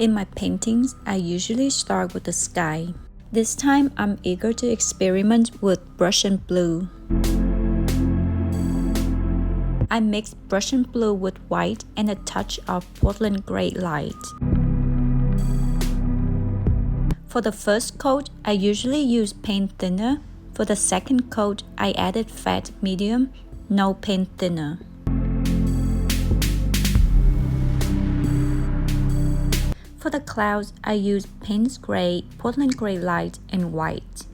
In my paintings, I usually start with the sky. This time, I'm eager to experiment with Prussian blue. I mix Prussian blue with white and a touch of Portland gray light. For the first coat, I usually use paint thinner. For the second coat, I added fat medium, no paint thinner. For the clouds, I use Payne's Gray, Portland Gray Light, and white.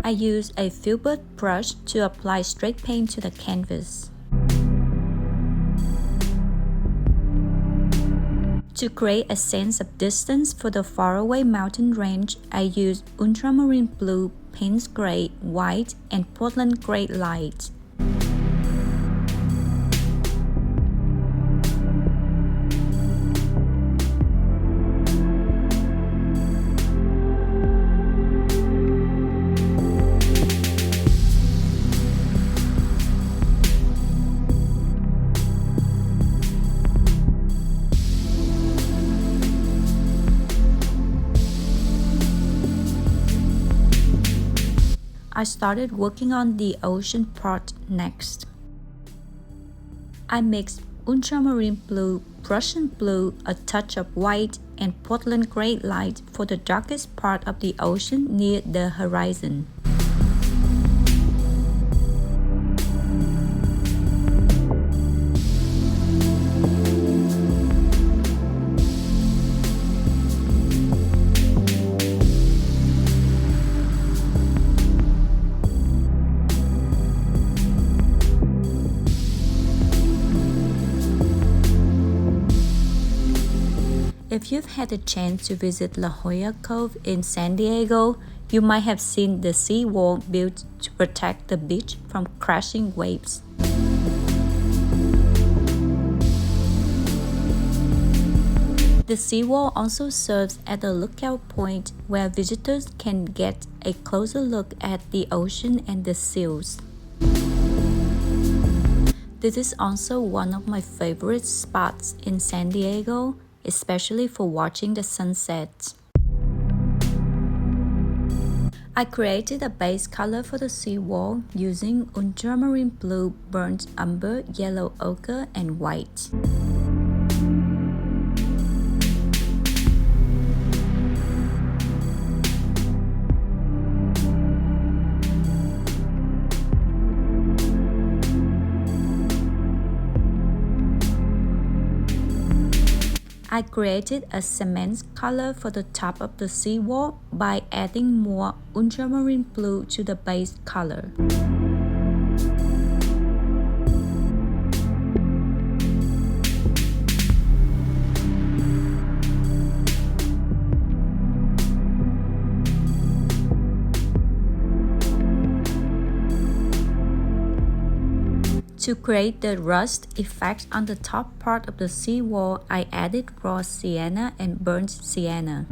I use a filbert brush to apply straight paint to the canvas. To create a sense of distance for the faraway mountain range, I use ultramarine blue, Payne's Gray, white, and Portland Gray Light. I started working on the ocean part next. I mixed ultramarine blue, Prussian blue, a touch of white, and Portland Gray Light for the darkest part of the ocean near the horizon. If you've had a chance to visit Jolla Cove in San Diego, you might have seen the seawall built to protect the beach from crashing waves. The seawall also serves as a lookout point where visitors can get a closer look at the ocean and the seals. This is also one of my favorite spots in San Diego, especially for watching the sunset. I created a base color for the seawall using ultramarine blue, burnt umber, yellow ochre, and white. I created a cement color for the top of the seawall by adding more ultramarine blue to the base color. To create the rust effect on the top part of the seawall, I added raw sienna and burnt sienna.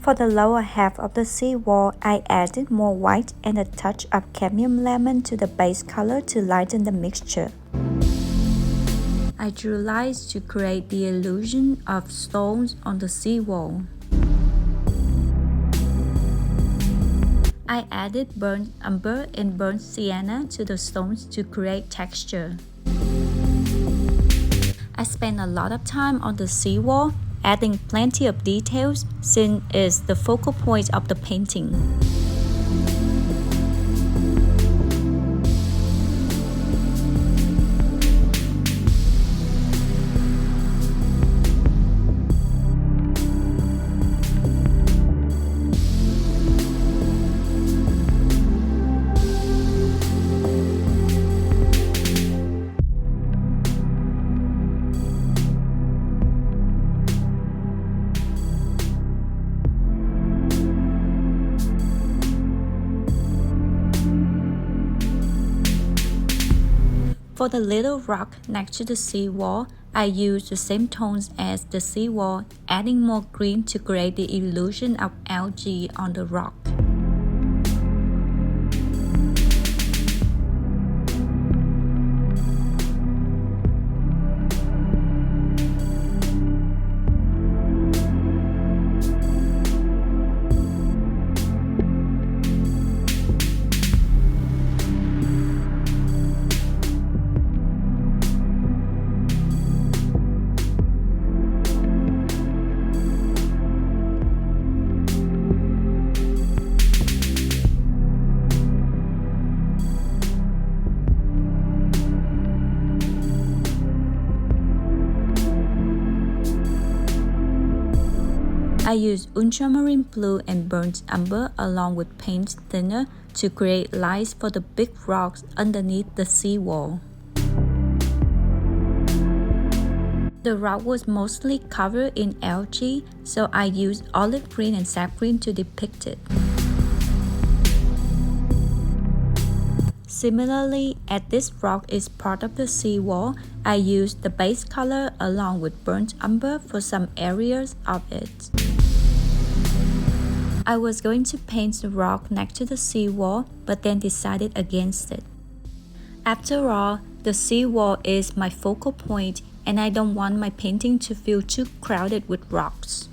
For the lower half of the seawall, I added more white and a touch of cadmium lemon to the base color to lighten the mixture. I drew lines to create the illusion of stones on the seawall. I added burnt umber and burnt sienna to the stones to create texture. I spent a lot of time on the seawall, adding plenty of details since it's the focal point of the painting. For the little rock next to the seawall, I used the same tones as the seawall, adding more green to create the illusion of algae on the rock. I use ultramarine blue and burnt umber along with paint thinner to create lines for the big rocks underneath the seawall. The rock was mostly covered in algae, so I used olive green and sap green to depict it. Similarly, as this rock is part of the seawall, I used the base color along with burnt umber for some areas of it. I was going to paint the rock next to the seawall, but then decided against it. After all, the seawall is my focal point, and I don't want my painting to feel too crowded with rocks.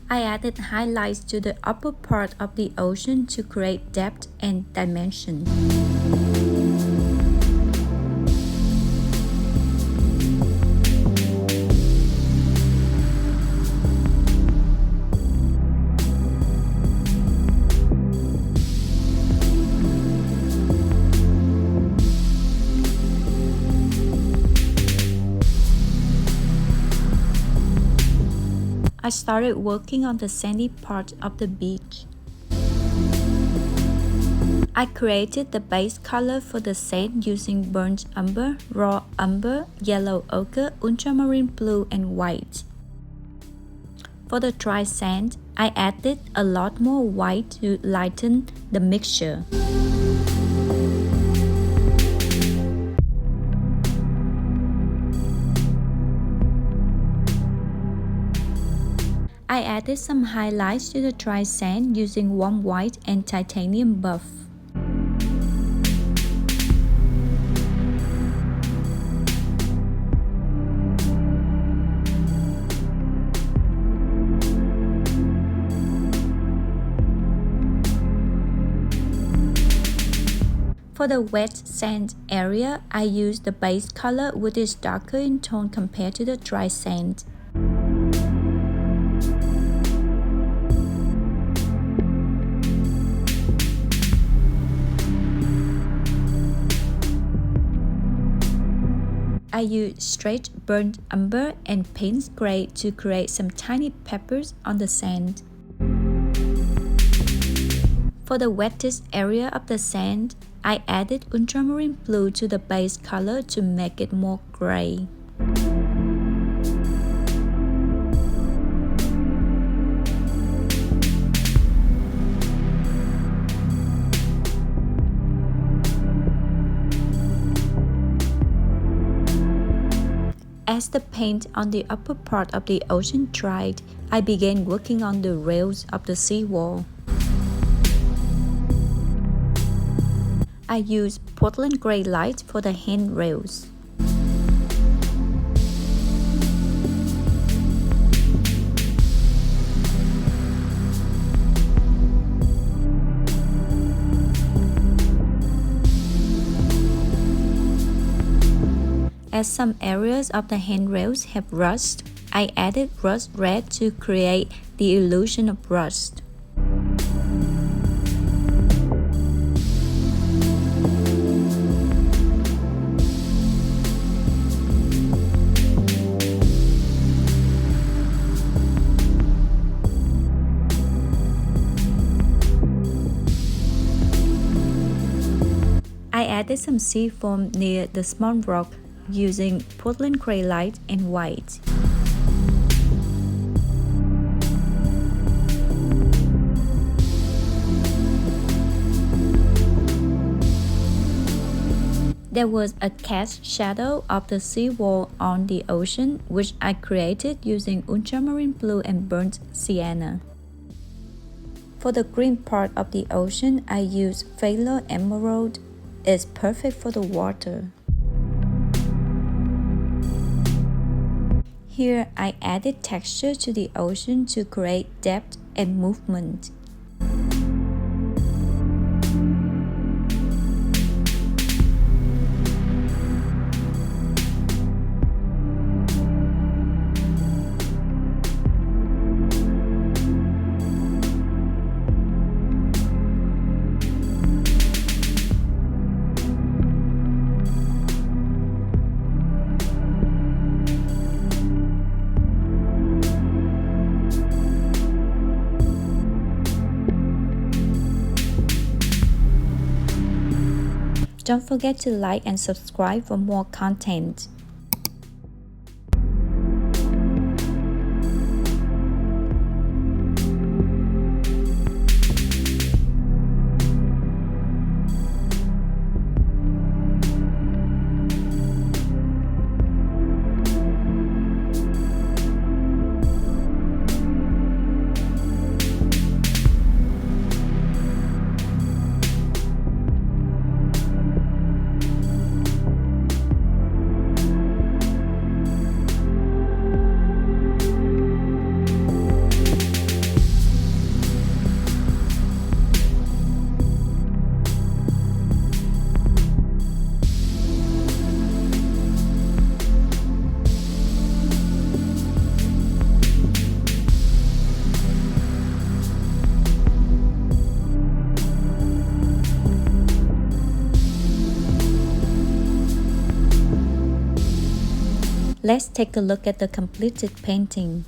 I added highlights to the upper part of the ocean to create depth and dimension. I started working on the sandy part of the beach. I created the base color for the sand using burnt umber, raw umber, yellow ochre, ultramarine blue, and white. For the dry sand, I added a lot more white to lighten the mixture. I added some highlights to the dry sand using warm white and titanium buff. For the wet sand area, I used the base color which is darker in tone compared to the dry sand. I used straight burnt umber and Payne's gray to create some tiny peppers on the sand. For the wettest area of the sand, I added ultramarine blue to the base color to make it more gray. As the paint on the upper part of the ocean dried, I began working on the rails of the seawall. I used Portland gray light for the handrails. As some areas of the handrails have rust, I added rust red to create the illusion of rust. I added some sea foam near the small rock using Portland gray light and white. There was a cast shadow of the seawall on the ocean, which I created using ultramarine blue and burnt sienna. For the green part of the ocean, I used phthalo emerald. It's perfect for the water. Here, I added texture to the ocean to create depth and movement. Don't forget to like and subscribe for more content. Let's take a look at the completed painting.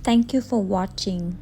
Thank you for watching.